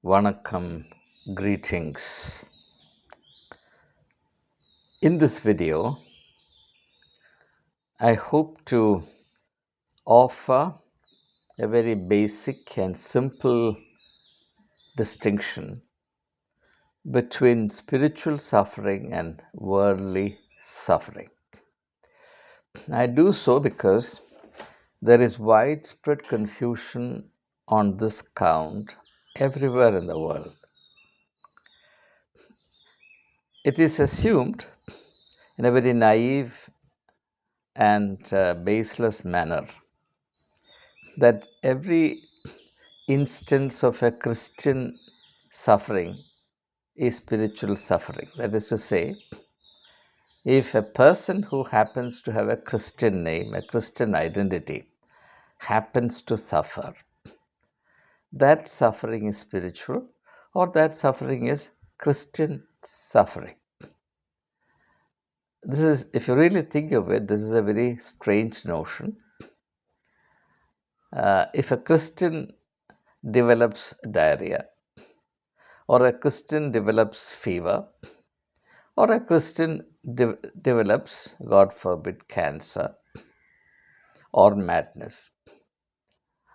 Vanakkam, greetings. In this video, I hope to offer a very basic and simple distinction between spiritual suffering and worldly suffering. I do so because there is widespread confusion on this count everywhere in the world. It is assumed in a very naive and baseless manner that every instance of a Christian suffering is spiritual suffering. That is to say, if a person who happens to have a Christian name, a Christian identity, happens to suffer, that suffering is spiritual or that suffering is Christian suffering. This is, if you really think of it, this is a very strange notion. If a Christian develops diarrhea, or a Christian develops fever, or a Christian develops, God forbid, cancer or madness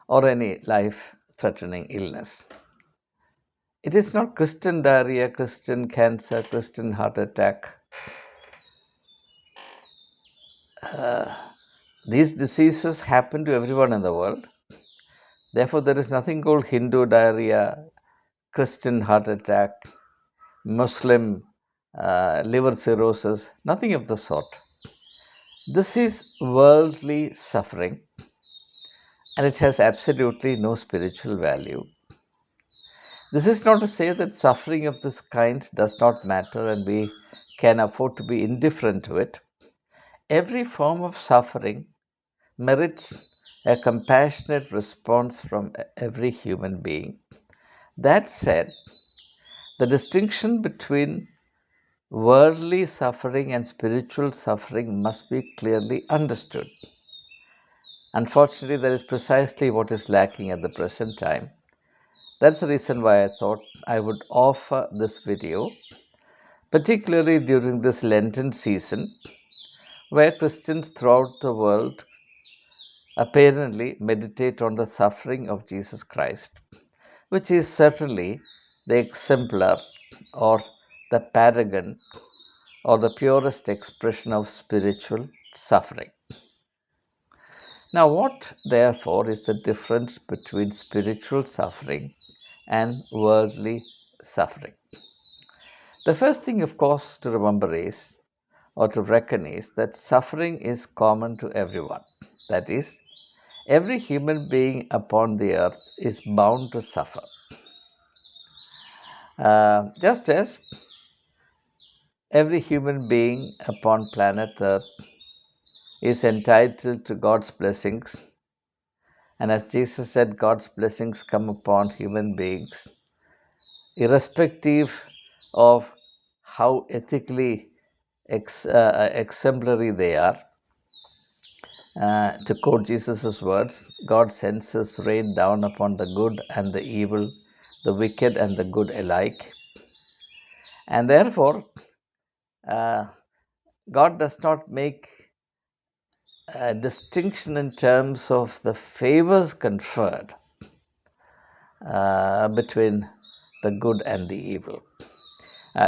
or any life threatening illness. It is not Christian diarrhea, Christian cancer, Christian heart attack. These diseases happen to everyone in the world. Therefore, there is nothing called Hindu diarrhea, Christian heart attack, Muslim liver cirrhosis, nothing of the sort. This is worldly suffering and it has absolutely no spiritual value. This is not to say that suffering of this kind does not matter and we can afford to be indifferent to it. Every form of suffering merits a compassionate response from every human being. That said, the distinction between worldly suffering and spiritual suffering must be clearly understood. Unfortunately, that is precisely what is lacking at the present time. That's the reason why I thought I would offer this video, particularly during this Lenten season, where Christians throughout the world apparently meditate on the suffering of Jesus Christ, which is certainly the exemplar or the paragon or the purest expression of spiritual suffering. Now, what therefore is the difference between spiritual suffering and worldly suffering? The first thing, of course, to remember is, or to reckon is, that suffering is common to everyone. That is, every human being upon the earth is bound to suffer. Just as every human being upon planet earth is entitled to God's blessings, and as Jesus said, God's blessings come upon human beings, irrespective of how ethically exemplary they are. To quote Jesus' words, God sends his rain down upon the good and the evil, the wicked and the good alike. And therefore, God does not make a distinction in terms of the favors conferred between the good and the evil.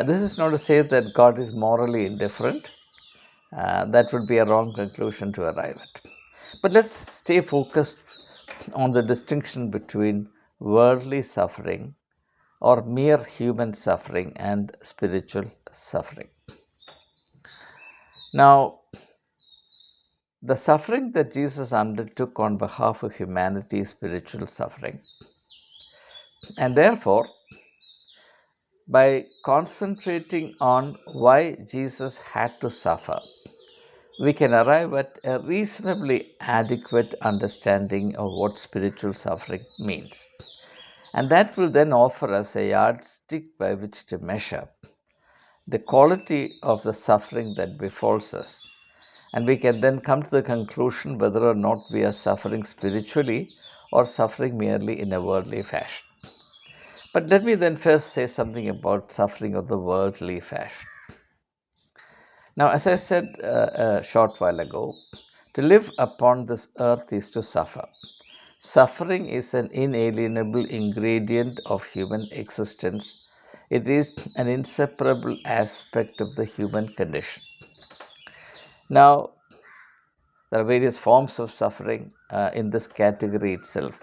This is not to say that God is morally indifferent. That would be a wrong conclusion to arrive at. But let's stay focused on the distinction between worldly suffering or mere human suffering and spiritual suffering. Now, the suffering that Jesus undertook on behalf of humanity is spiritual suffering. And therefore, by concentrating on why Jesus had to suffer, we can arrive at a reasonably adequate understanding of what spiritual suffering means. And that will then offer us a yardstick by which to measure the quality of the suffering that befalls us. And we can then come to the conclusion whether or not we are suffering spiritually or suffering merely in a worldly fashion. But let me then first say something about suffering of the worldly fashion. Now, as I said a short while ago, to live upon this earth is to suffer. Suffering is an inalienable ingredient of human existence. It is an inseparable aspect of the human condition. Now, there are various forms of suffering in this category itself.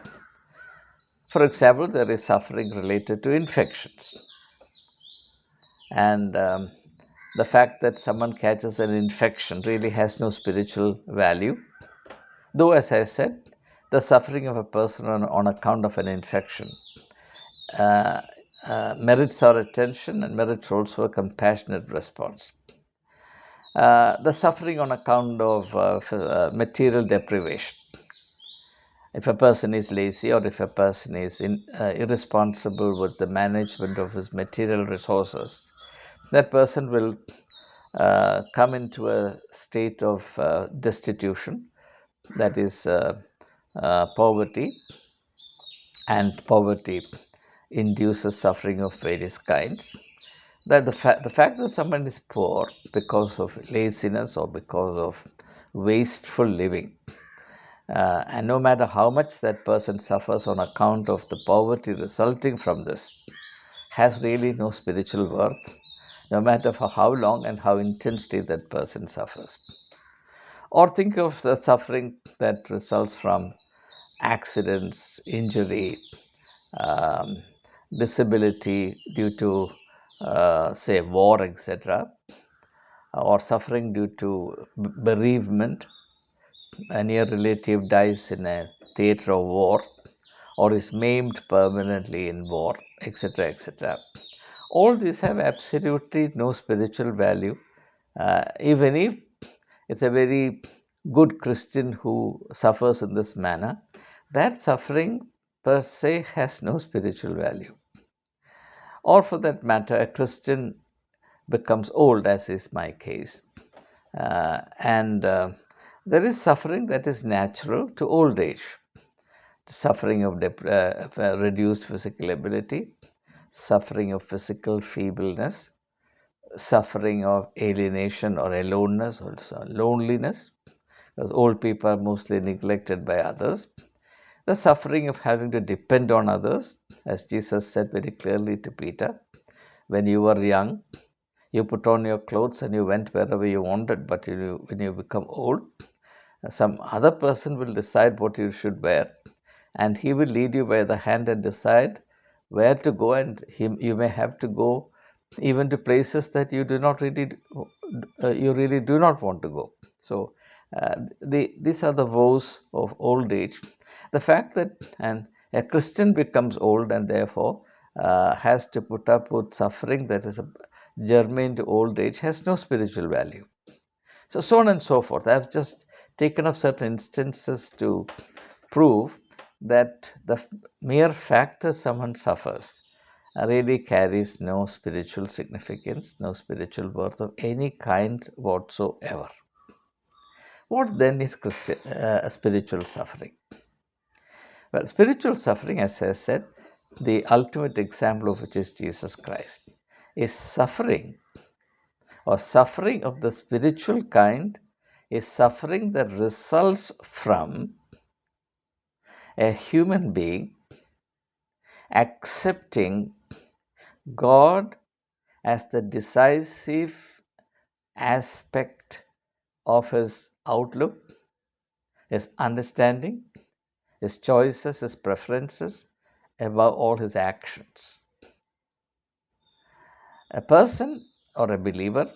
For example, there is suffering related to infections. And the fact that someone catches an infection really has no spiritual value. Though, as I said, the suffering of a person on account of an infection uh, merits our attention and merits also a compassionate response. The suffering on account of material deprivation. If a person is lazy or if a person is irresponsible with the management of his material resources, that person will come into a state of destitution, that is poverty, and poverty induces suffering of various kinds. That the fact that someone is poor because of laziness or because of wasteful living, and no matter how much that person suffers on account of the poverty resulting from this, has really no spiritual worth, no matter for how long and how intensely that person suffers. Or think of the suffering that results from accidents, injury, um, disability due to, say, war, etc., or suffering due to bereavement. A near relative dies in a theater of war or is maimed permanently in war, etc., etc. All these have absolutely no spiritual value, even if it's a very good Christian who suffers in this manner. That suffering per se has no spiritual value. Or for that matter, a Christian becomes old, as is my case. And there is suffering that is natural to old age, suffering of reduced physical ability, suffering of physical feebleness, suffering of alienation or aloneness or loneliness, because old people are mostly neglected by others. The suffering of having to depend on others, as Jesus said very clearly to Peter, when you were young, you put on your clothes and you went wherever you wanted, but when you become old, some other person will decide what you should wear, and he will lead you by the hand and decide where to go, and you may have to go even to places that you do not really you really do not want to go. So these are the woes of old age. The fact that a Christian becomes old and therefore has to put up with suffering that is germane to old age has no spiritual value. So on and so forth. I've just taken up certain instances to prove that the mere fact that someone suffers really carries no spiritual significance, no spiritual worth of any kind whatsoever. What then is spiritual suffering? Well, spiritual suffering, as I said, the ultimate example of which is Jesus Christ, is suffering, or suffering of the spiritual kind is suffering that results from a human being accepting God as the decisive aspect of his outlook, his understanding, his choices, his preferences, above all his actions. A person or a believer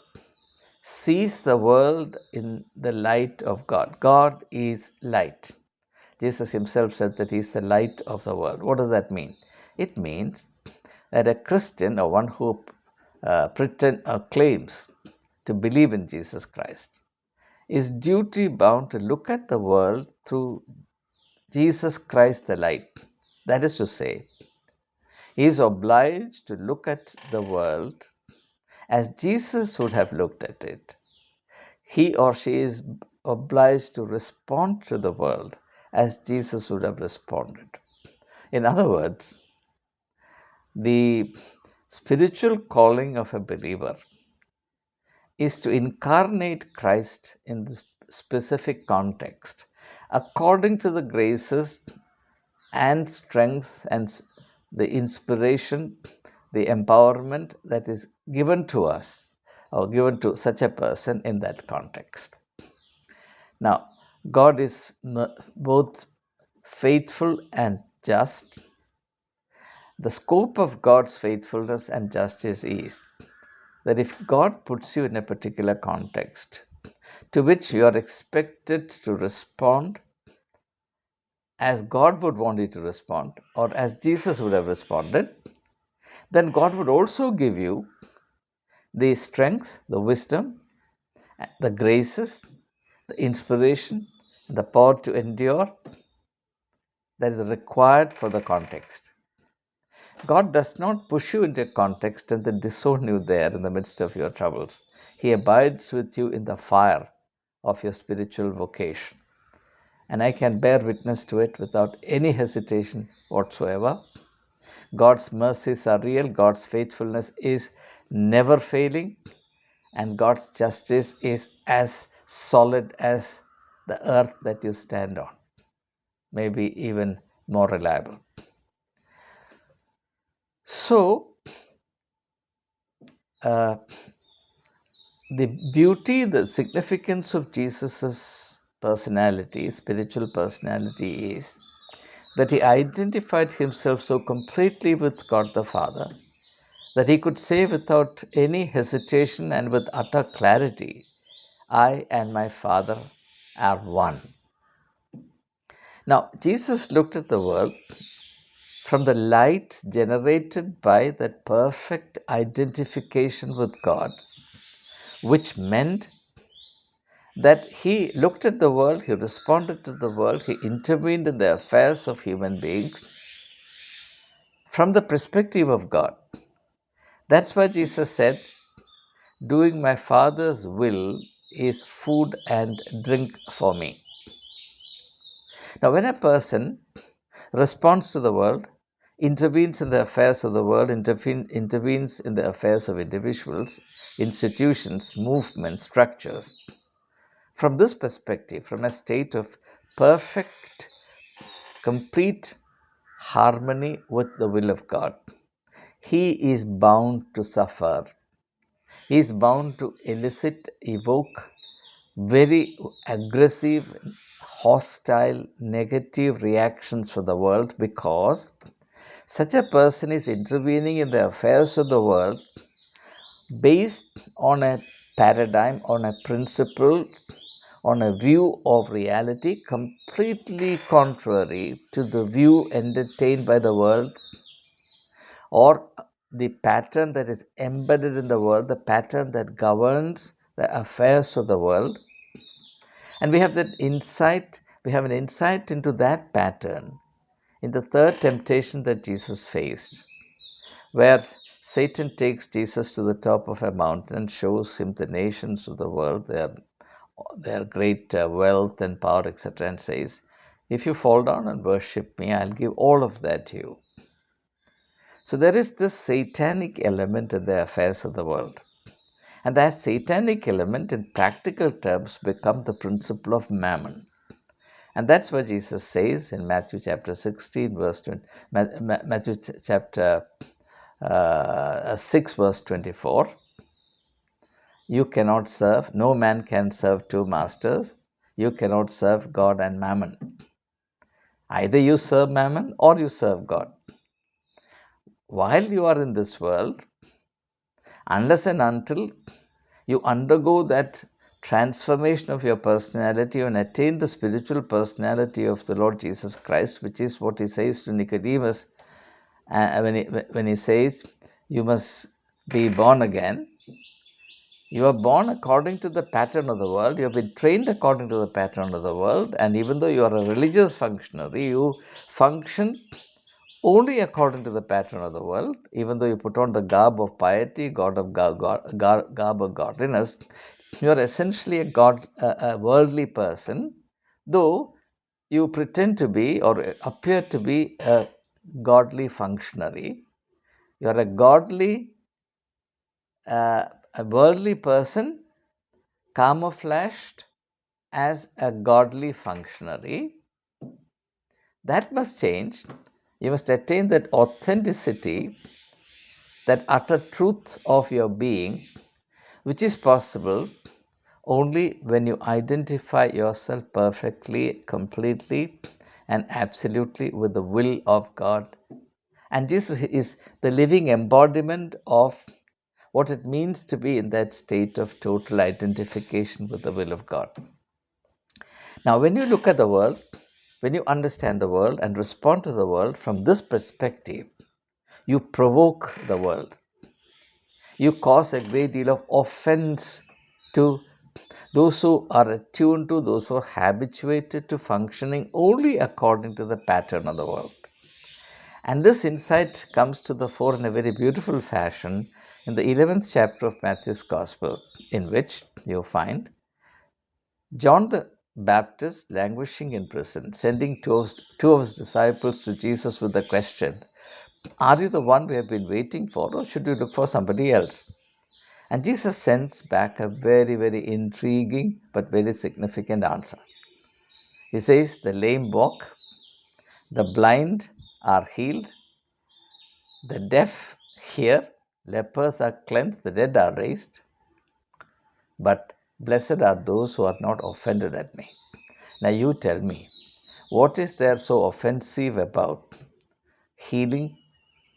sees the world in the light of God. God is light. Jesus himself said that he is the light of the world. What does that mean? It means that a Christian, or one who claims to believe in Jesus Christ, is duty bound to look at the world through Jesus Christ the light. That is to say, he is obliged to look at the world as Jesus would have looked at it. He or she is obliged to respond to the world as Jesus would have responded. In other words, The spiritual calling of a believer is to incarnate Christ in the specific context according to the graces and strength and the inspiration, the empowerment that is given to us or given to such a person in that context. Now, God is both faithful and just. The scope of God's faithfulness and justice is that if God puts you in a particular context to which you are expected to respond as God would want you to respond, or as Jesus would have responded, then God would also give you the strength, the wisdom, the graces, the inspiration, the power to endure that is required for the context. God does not push you into a context and then disown you there in the midst of your troubles. He abides with you in the fire of your spiritual vocation. And I can bear witness to it without any hesitation whatsoever. God's mercies are real, God's faithfulness is never failing, and God's justice is as solid as the earth that you stand on, maybe even more reliable. So, uh, the beauty, the significance of Jesus's personality, spiritual personality, is that he identified himself so completely with God the Father that he could say without any hesitation and with utter clarity, I and my Father are one. Now, Jesus looked at the world from the light generated by that perfect identification with God, which meant that he looked at the world, he responded to the world, he intervened in the affairs of human beings from the perspective of God. That's why Jesus said, doing my Father's will is food and drink for me. Now, when a person responds to the world, intervenes in the affairs of the world, intervenes in the affairs of individuals, institutions, movements, structures, from this perspective, from a state of perfect, complete harmony with the will of God, he is bound to suffer. He is bound to elicit, evoke very aggressive, hostile, negative reactions from the world because such a person is intervening in the affairs of the world based on a paradigm, on a principle, on a view of reality completely contrary to the view entertained by the world or the pattern that is embedded in the world, the pattern that governs the affairs of the world. And we have that insight, we have an insight into that pattern in the third temptation that Jesus faced, where Satan takes Jesus to the top of a mountain and shows him the nations of the world, their great wealth and power, etc., and says, if you fall down and worship me, I'll give all of that to you. So there is this satanic element in the affairs of the world. And that satanic element, in practical terms, becomes the principle of mammon. And that's what Jesus says in Matthew chapter 16, verse 20, Matthew chapter 6, verse 24. You cannot serve, no man can serve two masters. You cannot serve God and mammon. Either you serve mammon or you serve God. While you are in this world, unless and until you undergo that transformation of your personality and attain the spiritual personality of the Lord Jesus Christ, which is what he says to Nicodemus when he says, you must be born again. You are born according to the pattern of the world. You have been trained according to the pattern of the world. And even though you are a religious functionary, you function only according to the pattern of the world. Even though you put on the garb of piety, garb of godliness, you are essentially a worldly person, though you pretend to be or appear to be a godly functionary. You are uh, a worldly person camouflaged as a godly functionary. That must change. You must attain that authenticity, that utter truth of your being, which is possible only when you identify yourself perfectly, completely, and absolutely with the will of God. And Jesus is the living embodiment of what it means to be in that state of total identification with the will of God. Now, when you look at the world, when you understand the world and respond to the world from this perspective, you provoke the world. You cause a great deal of offense to those who are attuned to, those who are habituated to functioning only according to the pattern of the world. And this insight comes to the fore in a very beautiful fashion in the 11th chapter of Matthew's Gospel, in which you find John the Baptist languishing in prison, sending two of his disciples to Jesus with the question, "Are you the one we have been waiting for, or should we look for somebody else?" And Jesus sends back a very, very intriguing but very significant answer. He says, "The lame walk, the blind are healed, the deaf hear, lepers are cleansed, the dead are raised, but blessed are those who are not offended at me." Now you tell me, what is there so offensive about healing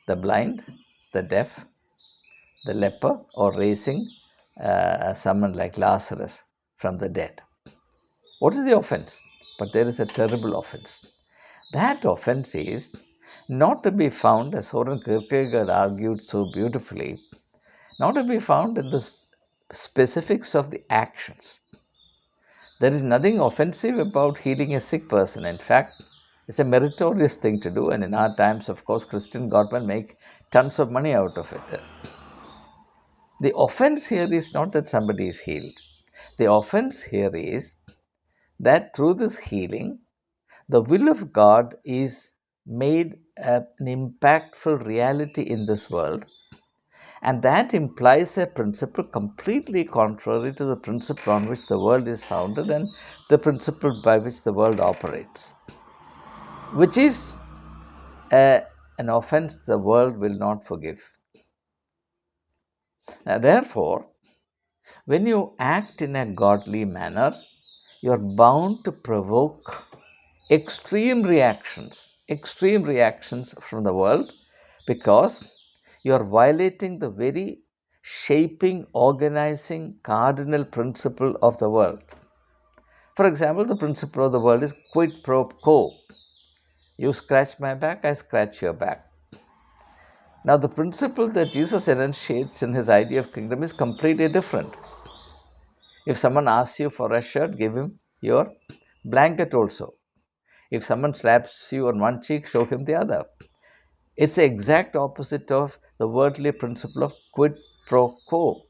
the blind, the deaf, the leper, or raising someone like Lazarus from the dead? What is the offense? But there is a terrible offense. That offense is not to be found, as Soren Kierkegaard argued so beautifully, not to be found in the specifics of the actions. There is nothing offensive about healing a sick person. In fact, it's a meritorious thing to do, and in our times, of course, Christian government make tons of money out of it. The offense here is not that somebody is healed. The offense here is that through this healing, the will of God is made an impactful reality in this world, and that implies a principle completely contrary to the principle on which the world is founded and the principle by which the world operates, which is an offense the world will not forgive. Now, therefore, when you act in a godly manner, you are bound to provoke extreme reactions from the world, because you are violating the very shaping, organizing, cardinal principle of the world. For example, the principle of the world is quid pro quo. You scratch my back, I scratch your back. Now, the principle that Jesus enunciates in his idea of kingdom is completely different. If someone asks you for a shirt, give him your blanket also. If someone slaps you on one cheek, show him the other. It's the exact opposite of the worldly principle of quid pro quo.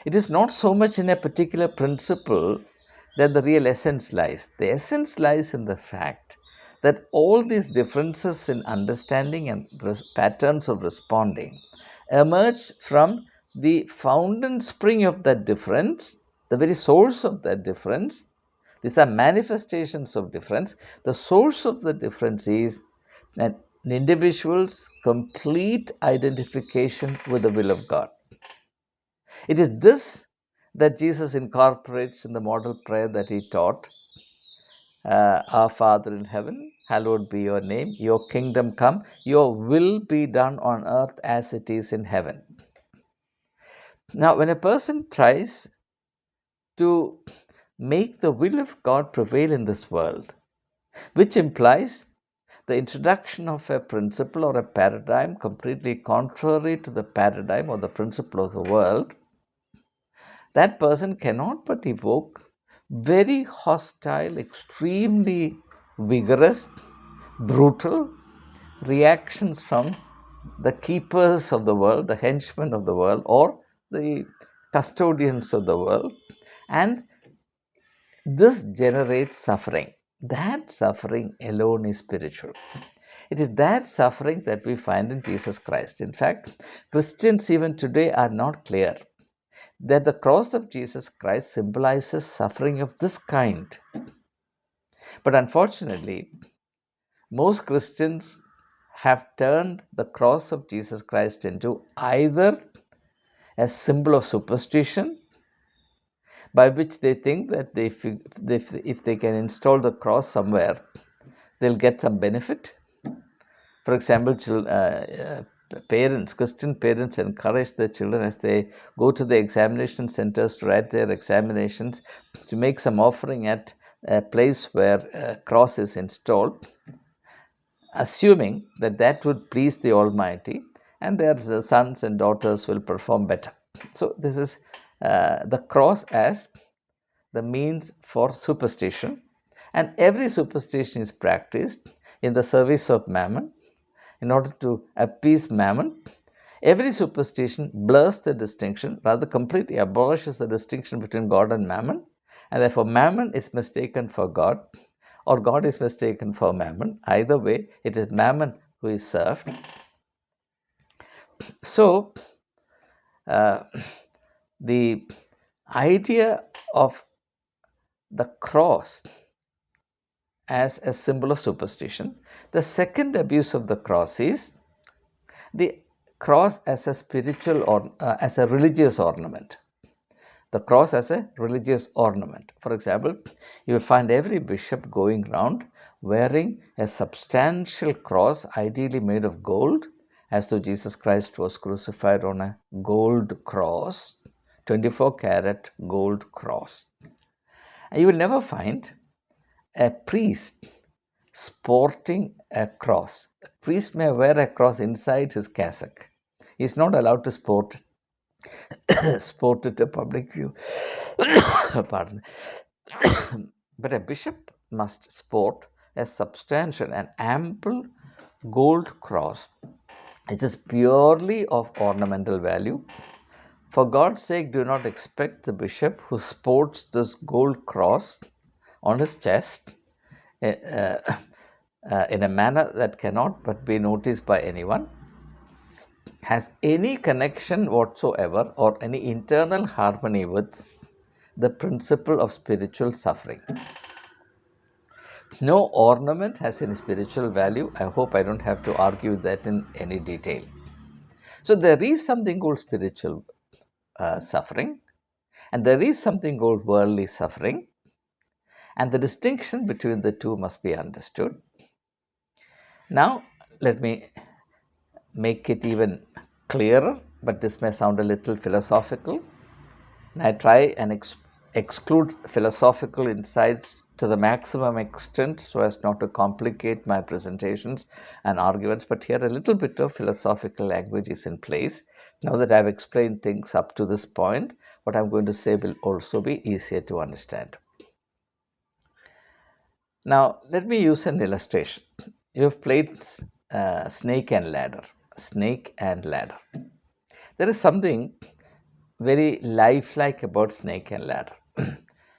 It is not so much in a particular principle that the real essence lies. The essence lies in the fact that all these differences in understanding and patterns of responding emerge from the fountain spring of that difference, the very source of that difference. These are manifestations of difference. The source of the difference is an individual's complete identification with the will of God. It is this that Jesus incorporates in the model prayer that he taught. Our Father in heaven, hallowed be your name, your kingdom come, your will be done on earth as it is in heaven. Now, when a person tries to make the will of God prevail in this world, which implies the introduction of a principle or a paradigm completely contrary to the paradigm or the principle of the world, that person cannot but evoke very hostile, extremely vigorous, brutal reactions from the keepers of the world, the henchmen of the world, or the custodians of the world. And this generates suffering. That suffering alone is spiritual. It is that suffering that we find in Jesus Christ. In fact, Christians even today are not clear that the cross of Jesus Christ symbolizes suffering of this kind. But unfortunately, most Christians have turned the cross of Jesus Christ into either a symbol of superstition, by which they think that if they can install the cross somewhere, they'll get some benefit. For example, Christian parents encourage their children as they go to the examination centers to write their examinations to make some offering at a place where a cross is installed, assuming that that would please the Almighty and their sons and daughters will perform better. So, this is the cross as the means for superstition, and every superstition is practiced in the service of mammon in order to appease mammon. Every superstition blurs the distinction, rather completely abolishes the distinction between God and mammon, and therefore mammon is mistaken for God or God is mistaken for mammon. Either way, it is mammon who is served. So, uh, the idea of the cross as a symbol of superstition. The second abuse of the cross is the cross as a spiritual or as a religious ornament. The cross as a religious ornament. For example, you will find every bishop going round wearing a substantial cross, ideally made of gold, as though Jesus Christ was crucified on a gold cross, 24-carat gold cross. And you will never find a priest sporting a cross. A priest may wear a cross inside his cassock. He is not allowed to sport it to public view. Pardon. But a bishop must sport a substantial and ample gold cross. It is purely of ornamental value. For God's sake, do not expect the bishop who sports this gold cross on his chest in a manner that cannot but be noticed by anyone, has any connection whatsoever or any internal harmony with the principle of spiritual suffering. No ornament has any spiritual value. I hope I don't have to argue that in any detail. So there is something called spiritual suffering, and there is something called worldly suffering, and the distinction between the two must be understood. Now, let me make it even clearer, but this may sound a little philosophical. And I try and exclude philosophical insights to the maximum extent so as not to complicate my presentations and arguments, but here a little bit of philosophical language is in place. Now that I've explained things up to this point, what I'm going to say will also be easier to understand. Now, let me use an illustration. You have played snake and ladder. Snake and ladder. There is something very lifelike about snake and ladder.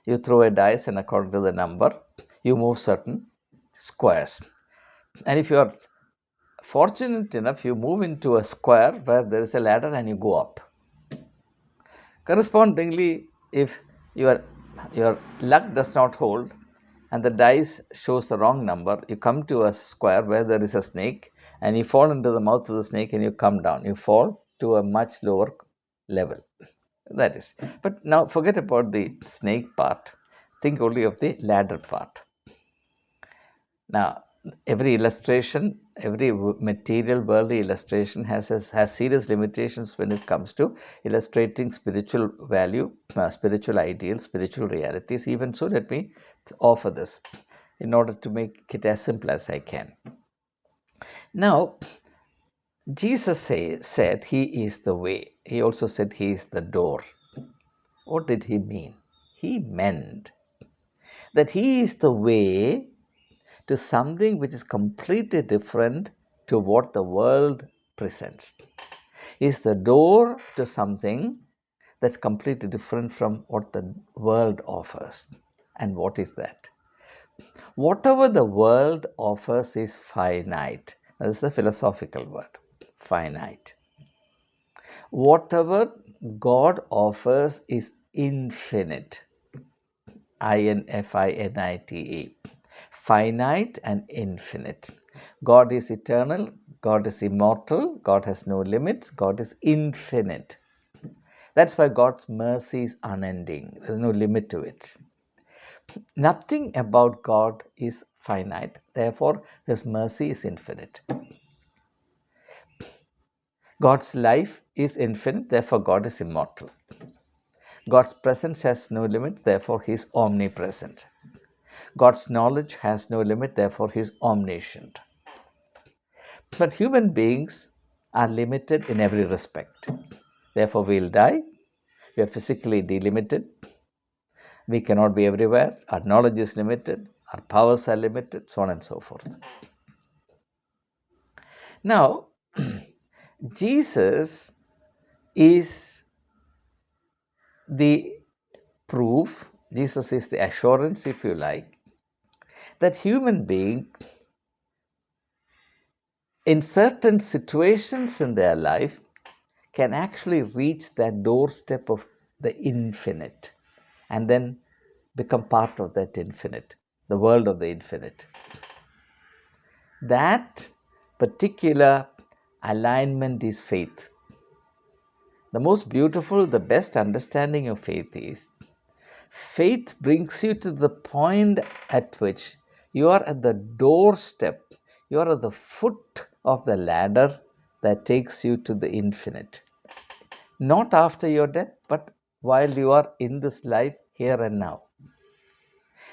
You throw a dice, and according to the number, you move certain squares. And if you are fortunate enough, you move into a square where there is a ladder and you go up. Correspondingly, if your luck does not hold and the dice shows the wrong number, you come to a square where there is a snake and you fall into the mouth of the snake and you come down. You fall to a much lower level. That is. But now forget about the snake part. Think only of the ladder part. Now, every illustration, every material worldly illustration has serious limitations when it comes to illustrating spiritual value, spiritual ideals, spiritual realities. Even so, let me offer this in order to make it as simple as I can. Now, Jesus said he is the way. He also said he is the door. What did he mean? He meant that he is the way to something which is completely different to what the world presents. He is the door to something that's completely different from what the world offers. And what is that? Whatever the world offers is finite. This is a philosophical word, finite. Whatever God offers is infinite, infinite, finite and infinite. God is eternal, God is immortal, God has no limits, God is infinite. That's why God's mercy is unending, there's no limit to it. Nothing about God is finite, therefore, His mercy is infinite. God's life is infinite, therefore, God is immortal. God's presence has no limit, therefore, He is omnipresent. God's knowledge has no limit, therefore, He is omniscient. But human beings are limited in every respect. Therefore, we'll die. We are physically delimited. We cannot be everywhere. Our knowledge is limited. Our powers are limited, so on and so forth. Now, Jesus is the proof, Jesus is the assurance, if you like, that human beings in certain situations in their life can actually reach that doorstep of the infinite and then become part of that infinite, the world of the infinite. That particular alignment is faith. The most beautiful, the best understanding of faith brings you to the point at which you are at the doorstep, you are at the foot of the ladder that takes you to the infinite. Not after your death, but while you are in this life here and now.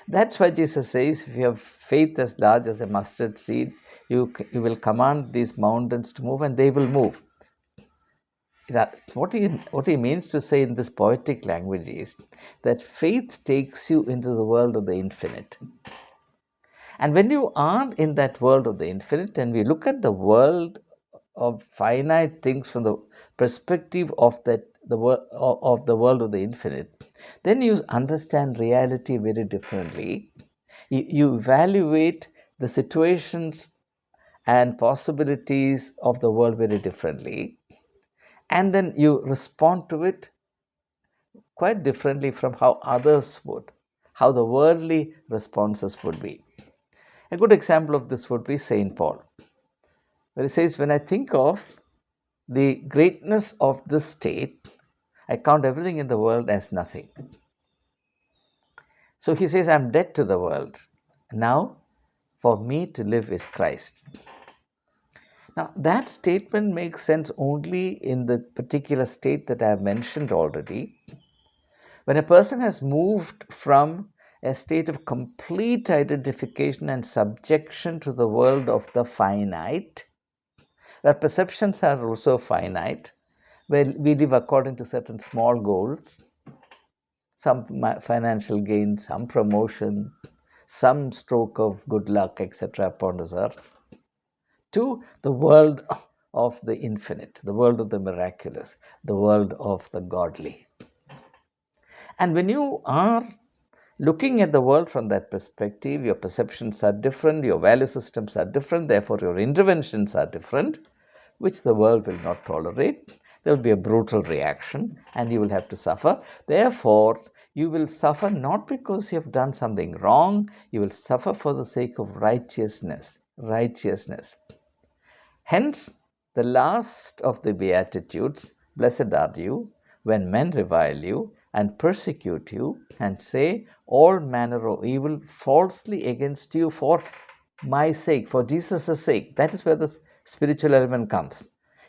That's why Jesus says, if you have faith as large as a mustard seed, you will command these mountains to move and they will move. What he means to say in this poetic language is that faith takes you into the world of the infinite. And when you are in that world of the infinite, and we look at the world of finite things from the perspective of the world of the infinite, then you understand reality very differently. You evaluate the situations and possibilities of the world very differently, and then you respond to it quite differently from how others would, how the worldly responses would be. A good example of this would be St. Paul, where he says, when I think of the greatness of this state, I count everything in the world as nothing. So he says, I'm dead to the world. Now, for me to live is Christ. Now, that statement makes sense only in the particular state that I have mentioned already. When a person has moved from a state of complete identification and subjection to the world of the finite, where perceptions are also finite, where we live according to certain small goals, some financial gain, some promotion, some stroke of good luck, etc., upon this earth, to the world of the infinite, the world of the miraculous, the world of the godly. And when you are looking at the world from that perspective, your perceptions are different, your value systems are different, therefore your interventions are different, which the world will not tolerate. There will be a brutal reaction and you will have to suffer. Therefore, you will suffer not because you have done something wrong, you will suffer for the sake of righteousness. Righteousness. Hence, the last of the Beatitudes, blessed are you when men revile you and persecute you and say all manner of evil falsely against you for my sake, for Jesus' sake. That is where the spiritual element comes.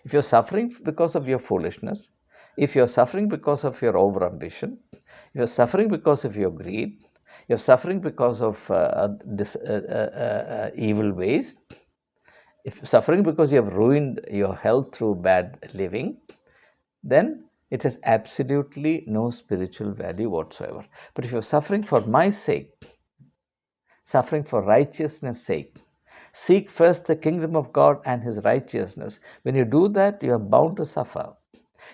If you're suffering because of your foolishness, if you're suffering because of your overambition, if you're suffering because of your greed, you're suffering because of evil ways, if you're suffering because you have ruined your health through bad living, then it has absolutely no spiritual value whatsoever. But if you're suffering for my sake, suffering for righteousness' sake, seek first the kingdom of God and his righteousness. When you do that, you are bound to suffer.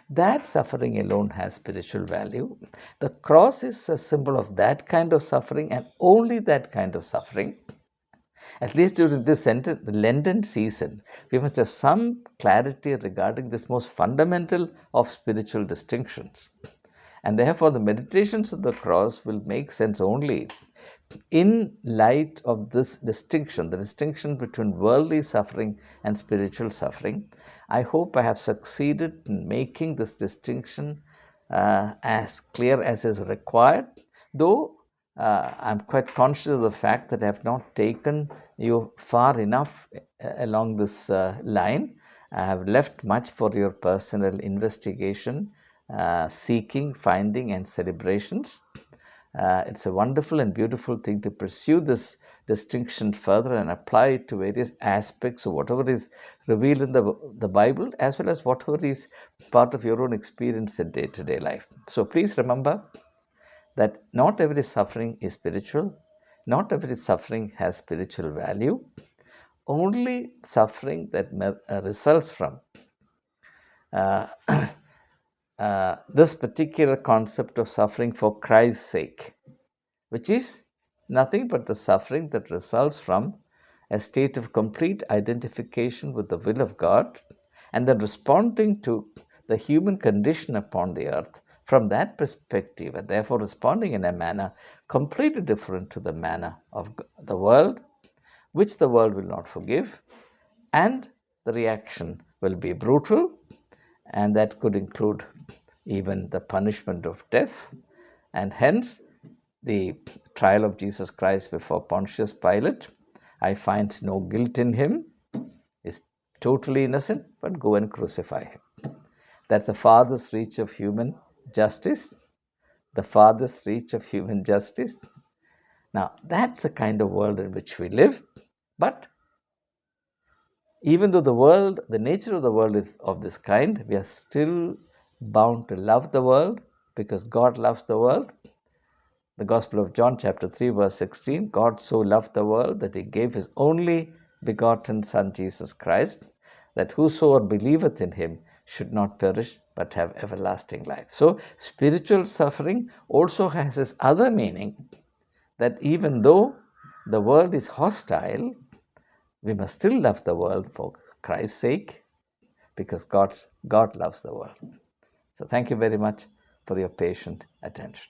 That suffering alone has spiritual value. The cross is a symbol of that kind of suffering and only that kind of suffering. At least during this Lenten season, we must have some clarity regarding this most fundamental of spiritual distinctions. And therefore, the meditations of the cross will make sense only in light of this distinction, the distinction between worldly suffering and spiritual suffering. I hope I have succeeded in making this distinction as clear as is required, though I'm quite conscious of the fact that I have not taken you far enough along this line. I have left much for your personal investigation, seeking, finding, and celebrations. It's a wonderful and beautiful thing to pursue this distinction further and apply it to various aspects of whatever is revealed in the Bible, as well as whatever is part of your own experience in day-to-day life. So please remember that not every suffering is spiritual, not every suffering has spiritual value. Only suffering that results from uh, this particular concept of suffering for Christ's sake, which is nothing but the suffering that results from a state of complete identification with the will of God and then responding to the human condition upon the earth from that perspective, and therefore responding in a manner completely different to the manner of the world, which the world will not forgive, and the reaction will be brutal, and that could include even the punishment of death. And hence, the trial of Jesus Christ before Pontius Pilate, I find no guilt in him, is totally innocent, but go and crucify him. That's the farthest reach of human justice. The farthest reach of human justice. Now, that's the kind of world in which we live. But even though the nature of the world is of this kind, we are still bound to love the world because God loves the world. The Gospel of John, chapter 3, verse 16, God so loved the world that he gave his only begotten Son, Jesus Christ, that whosoever believeth in him should not perish but have everlasting life. So, spiritual suffering also has this other meaning, that even though the world is hostile, we must still love the world for Christ's sake, because God loves the world. So thank you very much for your patient attention.